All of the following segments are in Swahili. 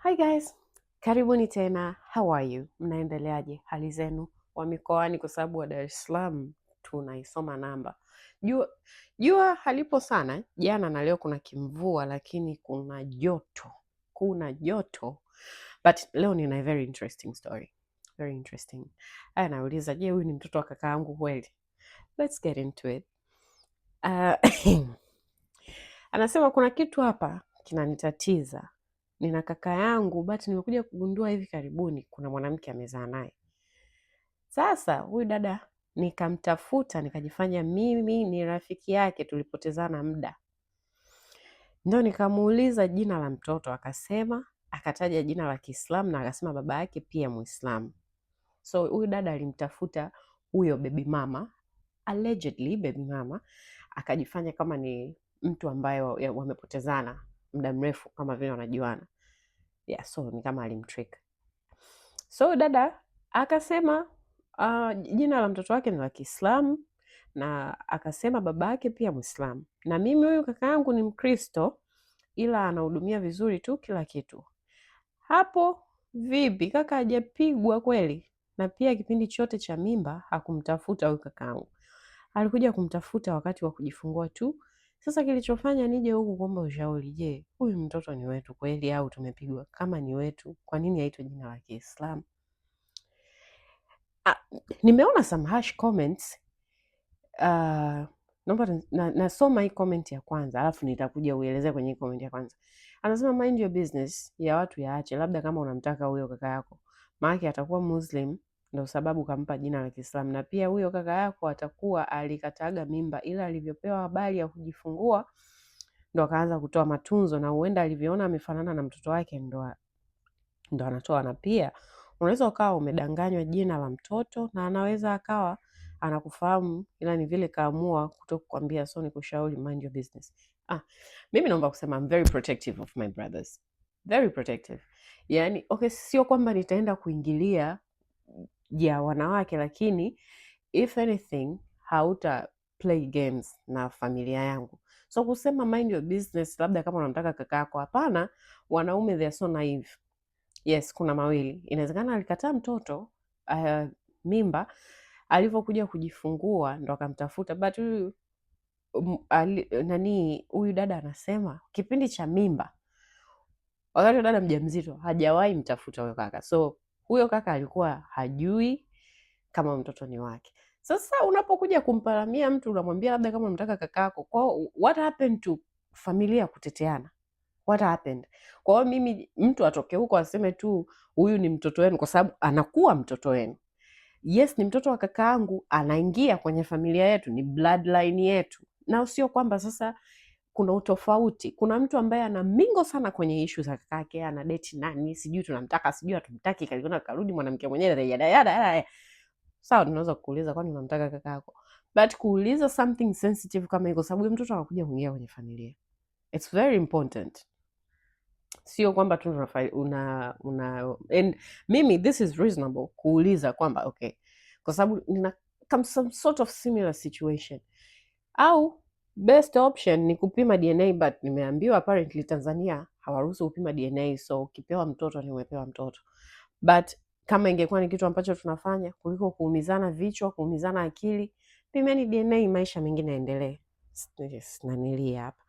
Hi guys, karibuni tena. How are you? Mnaendeleaje hali zenu wa mikoani? Kwa sababu wa Dar es Salaam tunaisoma namba. Jua halipo sana jana na leo, kuna kimvua lakini kuna joto. But leo nina a very interesting story, very interesting. Aya, nauliza, je, huyu ni mtoto wa kaka yangu kweli? Let's get into it. Anasema kuna kitu hapa kinanitatiza. Nina kaka yangu but nimekuja kugundua hivi karibuni kuna mwanamke amezaa naye. Sasa huyu dada nikamtafuta, nikajifanya mimi ni rafiki yake, tulipotezana muda. Ndio nikamuuliza jina la mtoto, akataja jina la Kiislamu na akasema baba yake pia Muislamu. So huyu dada alimtafuta huyo baby mama, allegedly baby mama, akajifanya kama ni mtu ambaye wamepotezana muda mrefu kama vile wanajuana. Yeah, so ni kama alimtrick. So dada akasema jina la mtoto wake ni la Kiislamu na akasema baba yake pia Muislamu, na mimi huyu kaka yangu ni Mkristo ila anahudumia vizuri tu kila kitu. Hapo vipi? Kaka hajapigwa kweli? Na pia kipindi chote cha mimba hakumtafuta huyu kaka yangu, alikuja kumtafuta wakati wa kujifungua tu. Sasa kilichofanya nije huku kuomba ushauri, je, huyu mtoto ni wetu kweli au tumepigwa? Kama ni wetu, kwa nini haitwe jina la Kiislamu? Nimeona some harsh comments. Naomba nasoma hii comment ya kwanza alafu nitakuja uelezea kwenye hii comment ya kwanza. Anasema mind your business ya watu yaache, labda kama unamtaka huyo kaka yako, maana atakuwa Muslim ndio sababu kampa jina la Kiislamu, na pia huyo kaka yako atakuwa alikataga mimba, ila alivyopewa habari ya kujifungua ndo akaanza kutoa matunzo, na huenda alivyoona amefanana na mtoto wake ndo anatoa. Na pia unaweza ukawa umedanganywa jina la mtoto na anaweza akawa anakufahamu ila ni vile kaamua kutokukwambia. So ni kushauri mind your business. Mimi naomba kusema I'm very protective of my brothers, very protective. Yani okay, sio kwamba nitaenda kuingilia ya wanawake, lakini if anything hauta play games na familia yangu. So kusema mind your business labda kama unamtaka kaka yako, hapana. Wanaume they are so naive. Yes, kuna mawili. Inawezekana alikataa mtoto mimba, alivyokuja kujifungua ndo akamtafuta, but huyu dada anasema kipindi cha mimba, wakati dada mjamzito, hajawahi mtafuta huyo kaka. So huyo kaka alikuwa hajui kama mtoto ni wake. Sasa unapokuja kumparamia mtu unamwambia labda kama unamtaka kakako, kwa what happened to familia kuteteana? What happened? Kwa hiyo mimi mtu atoke huko aseme tu huyu ni mtoto wenu kwa sababu anakuwa mtoto wenu. Yes, ni mtoto wa kakaangu, anaingia kwenye familia yetu, ni bloodline yetu. Na sio kwamba sasa kuna utofauti. Kuna mtu ambaye ana mingo sana kwenye issue za kakake, ana date nani, sijui tunamtaka, sijui hatumtaki, kaliona karudi mwanamke mwenyewe yada. Sawa, tunaweza kuuliza kwani unamtaka kakako. But kuuliza something sensitive kama hiyo, sababu mtoto anakuja kuingia kwenye familia. It's very important. Sio kwamba tu and mimi this is reasonable kuuliza kwamba okay, kwa sababu nina some sort of similar situation, au best option ni kupima DNA, but nimeambiwa apparently Tanzania hawaruhusu kupima DNA, so ukipewa mtoto ni umepewa mtoto. But kama ingekuwa ni kitu ambacho tunafanya kuliko kuumizana vichwa, kuumizana akili, pimeni DNA, maisha mengine yaendelee. Nanilia hapa.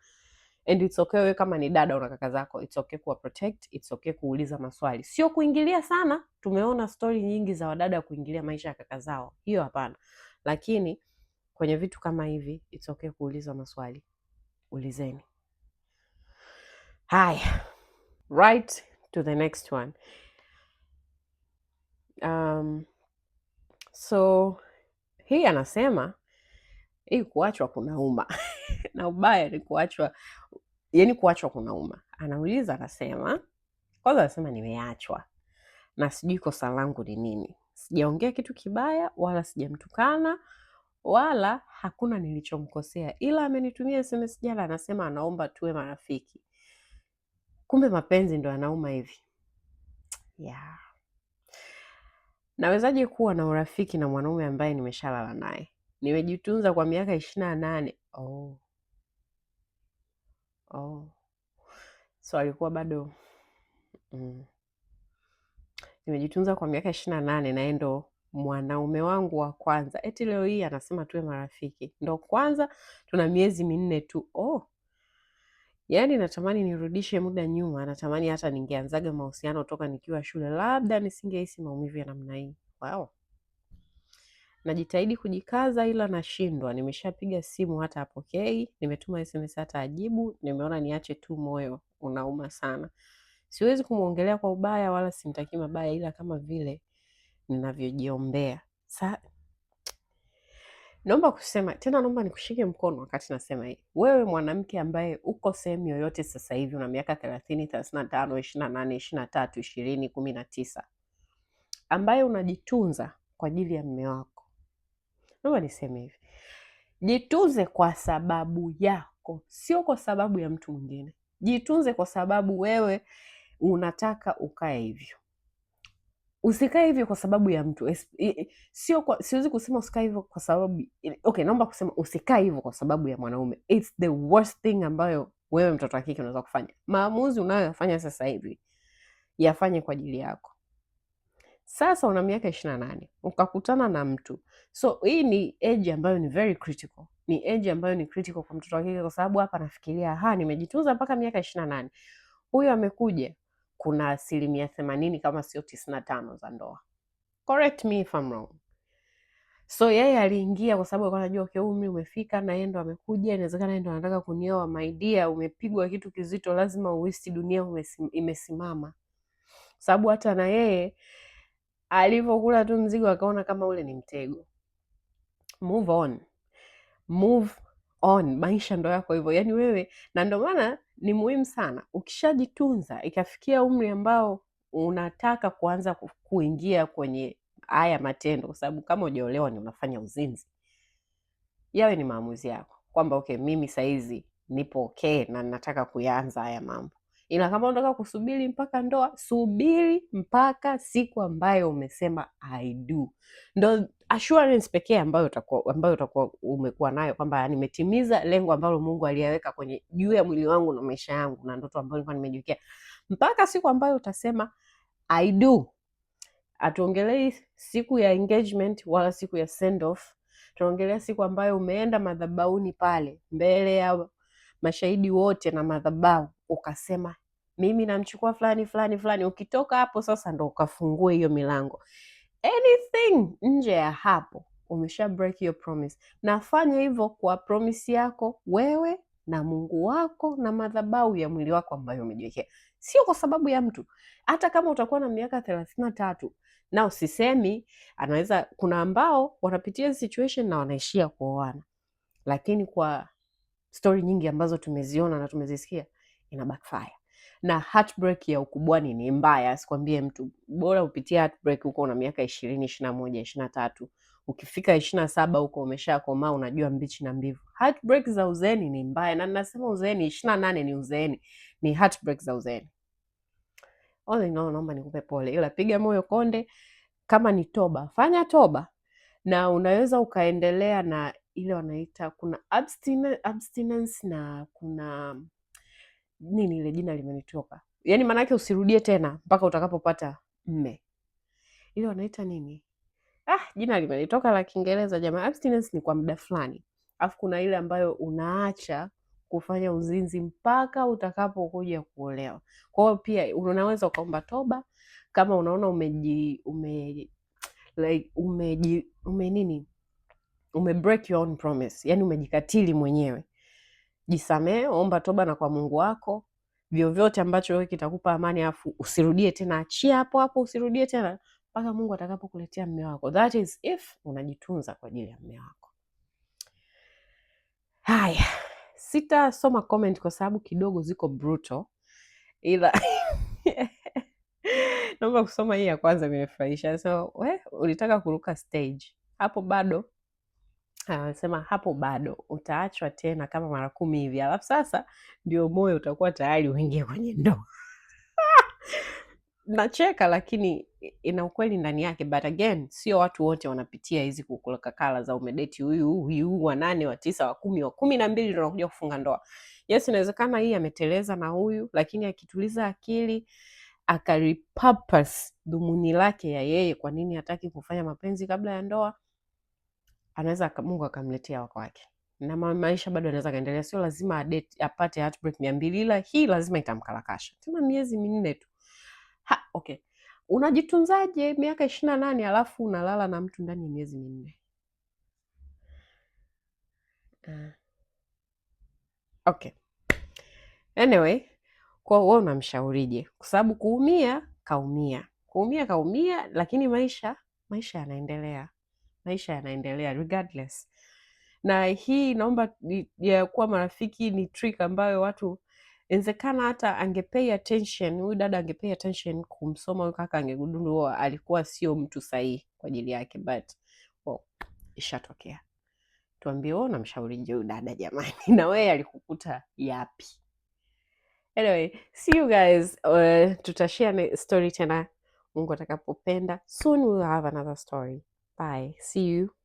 And it's okay wewe kama ni dada una kaka zako, it's okay kuwa protect, it's okay kuuliza maswali, sio kuingilia sana. Tumeona story nyingi za wadada kuingilia maisha ya kaka zao, hiyo hapana. Lakini kwenye vitu kama hivi it's okay kuuliza maswali, ulizeni. Haya, right to the next one. So hii anasema hii kuachwa kunauma na ubaya ni kuachwa, yani kuachwa kunauma. Anauliza, anasema kwanza, anasema nimeachwa na sijui kosa langu ni nini. Sijaongea kitu kibaya wala sijamtukana wala hakuna nilichomkosea, ila amenitumia SMS jana, anasema anaomba tuwe marafiki. Kumbe mapenzi ndo yanauma hivi. Yeah. Nawezaje kuwa na urafiki na mwanaume ambaye nimeshalala naye? Nimejitunza kwa miaka 28. So alikuwa bado Nimejitunza kwa miaka 28 na yeye ndo mwanaume wangu wa kwanza. Eti leo hii anasema tuwe marafiki. Ndo kwanza tuna miezi 4 tu. Yaani natamani nirudishe muda nyuma, natamani hata ningeanzaga mahusiano toka nikiwa shule, labda nisingehisi maumivu ya namna hii. Wow. Najitahidi kujikaza ila nashindwa. Nimeshapiga simu hata hapokei, nimetuma SMS hata ajibu, nimeona niache tu, moyo unauma sana. Siwezi kumuongelea kwa ubaya wala simtakii mabaya, ila kama vile ninavyojiombea. Naomba kusema tena, naomba nikushike mkono wakati nasema hii. Wewe mwanamke ambaye uko sehemu yoyote sasa hivi, una miaka 30, 35, 28, 23, 20, 19, ambaye unajitunza kwa ajili ya mume wako, naomba niseme hivi: jitunze kwa sababu yako, sio kwa sababu ya mtu mwingine. Jitunze kwa sababu wewe unataka ukae hivyo. Usikae hivyo kwa sababu ya mtu. Siwezi kusema usikae hivyo kwa sababu, okay, naomba kusema usikae hivyo kwa sababu ya mwanaume. It's the worst thing ambayo wewe mtoto wa kike unaweza kufanya. Maamuzi unayoyafanya sasa hivi yafanye kwa ajili yako. Sasa una miaka 28 ukakutana na mtu, so hii ni age ambayo ni very critical. Ni age ambayo ni critical kwa mtoto wa kike, kwa sababu hapa nafikiria nimejitunza mpaka miaka 28, huyu amekuja, kuna 80% kama sio 95 za ndoa. Correct me if I'm wrong. So yeye aliingia kwa sababu alikuwa anajua okay, umri umefika na yeye ndo amekuja, inawezekana yeye ndo anataka kunioa. My dear, umepigwa kitu kizito, lazima uishi dunia imesimama. Sababu hata na yeye alivyokula tu mzigo akaona kama ule ni mtego. Move on. Move on. Maisha ndo yako hivyo. Yaani wewe, na ndo maana ni muhimu sana ukishajitunza ikafikia umri ambao unataka kuanza kuingia kwenye haya matendo, kwa sababu kama hujaolewa ni unafanya uzinzi, yawe ni maamuzi yako kwamba okay, mimi saizi nipo okay na nataka kuyaanza haya mambo. Ila kama unataka kusubiri mpaka ndoa, subiri mpaka siku ambayo umesema I do. Ndo assurance pekee ambayo utakuwa umekuwa nayo kwamba nimetimiza lengo ambalo Mungu aliyaweka kwenye juu ya mwili wangu na maisha yangu na ndoto ambayo nilikuwa nimejiwekea. Mpaka siku ambayo utasema I do. Atuongelei siku ya engagement wala siku ya send off. Tunaongelea siku ambayo umeenda madhabahuni pale mbele ya mashahidi wote na madhabahu, ukasema mimi namchukua fulani fulani fulani. Ukitoka hapo sasa ndo ukafungue hiyo milango. Anything nje ya hapo umesha break your promise. Nafanya hivyo kwa promise yako wewe na Mungu wako na madhabahu ya mwili wako ambayo umejiwekea, sio kwa sababu ya mtu. Hata kama utakuwa na miaka 33 na usisemi, anaweza, kuna ambao wanapitia situation na wanaishia kuoana, lakini kwa story nyingi ambazo tumeziona na tumezisikia ina backfire. Na heartbreak ya ukubwani ni mbaya, sikwambie mtu. Bora upitie heartbreak huko una miaka 20, 21, 23. Ukifika 27 huko umeshakomaa, unajua mbichi na mbivu. Heartbreak za uzeeni ni mbaya, na ninasema uzeeni 28 ni uzeeni, ni heartbreak za uzeeni. Naomba nikupe pole, ila piga moyo konde. Kama ni toba, fanya toba, na unaweza ukaendelea na ile wanaita, kuna abstinence na kuna nini, ile jina limenitoka, yaani maanake usirudie tena mpaka utakapopata mme. Ile wanaita nini? Jina limenitoka la Kiingereza jamaa. Abstinence ni kwa muda fulani, alafu kuna ile ambayo unaacha kufanya uzinzi mpaka utakapokuja kuolewa. Kwa hiyo pia unaweza ukaomba toba kama unaona ume break your own promise, yani umejikatili mwenyewe. Jisamee, omba toba na kwa Mungu wako, vyovyote ambacho wewe kitakupa amani, afu usirudie tena. Achia hapo hapo, usirudie tena mpaka Mungu atakapokuletea mume wako. That is if unajitunza kwa ajili ya mume wako. Haya, sitasoma comment kwa sababu kidogo ziko brutal, ila naomba kusoma hii ya kwanza, imefurahisha. So ulitaka kuruka stage hapo bado. Anasema hapo bado utaachwa tena kama mara 10 hivi, alafu sasa ndio moyo utakuwa tayari uingie kwenye ndoa. Nacheka lakini ina ukweli ndani yake, but again, sio watu wote wanapitia hizi kukulakakala za umedeti huyu wa 8 wa 9 wa 10 wa 12 ndio anakuja kufunga ndoa. Yes, inawezekana hii ameteleza na huyu, lakini akituliza akili akaripurpose dhumuni lake ya yeye kwa nini hataki kufanya mapenzi kabla ya ndoa, anaweza Mungu akamletea wako wake na maisha bado anaweza kaendelea. Sio lazima apate heartbreak 200, ila hii lazima itamkalakasha tena miezi 4 tu. Okay, unajitunzaje miaka 28 alafu unalala na mtu ndani ya miezi 4? Okay, anyway, kwa wewe unamshaurije? Kwa sababu kuumia kaumia, lakini maisha yanaendelea, regardless. Na hii naomba ya kuwa marafiki ni trick ambayo watu inawezekana hata angepay attention, huyu dada angepay attention kumsoma huyu kaka, angegundua alikuwa sio mtu sahihi kwa ajili yake, but ishatokea. Tuambie wewe unamshaurije huyu dada jamani, na wewe alikukuta yapi? Anyway, see you guys. Tutashare story tena Mungu atakapopenda. Soon we'll have another story. Bye. See you.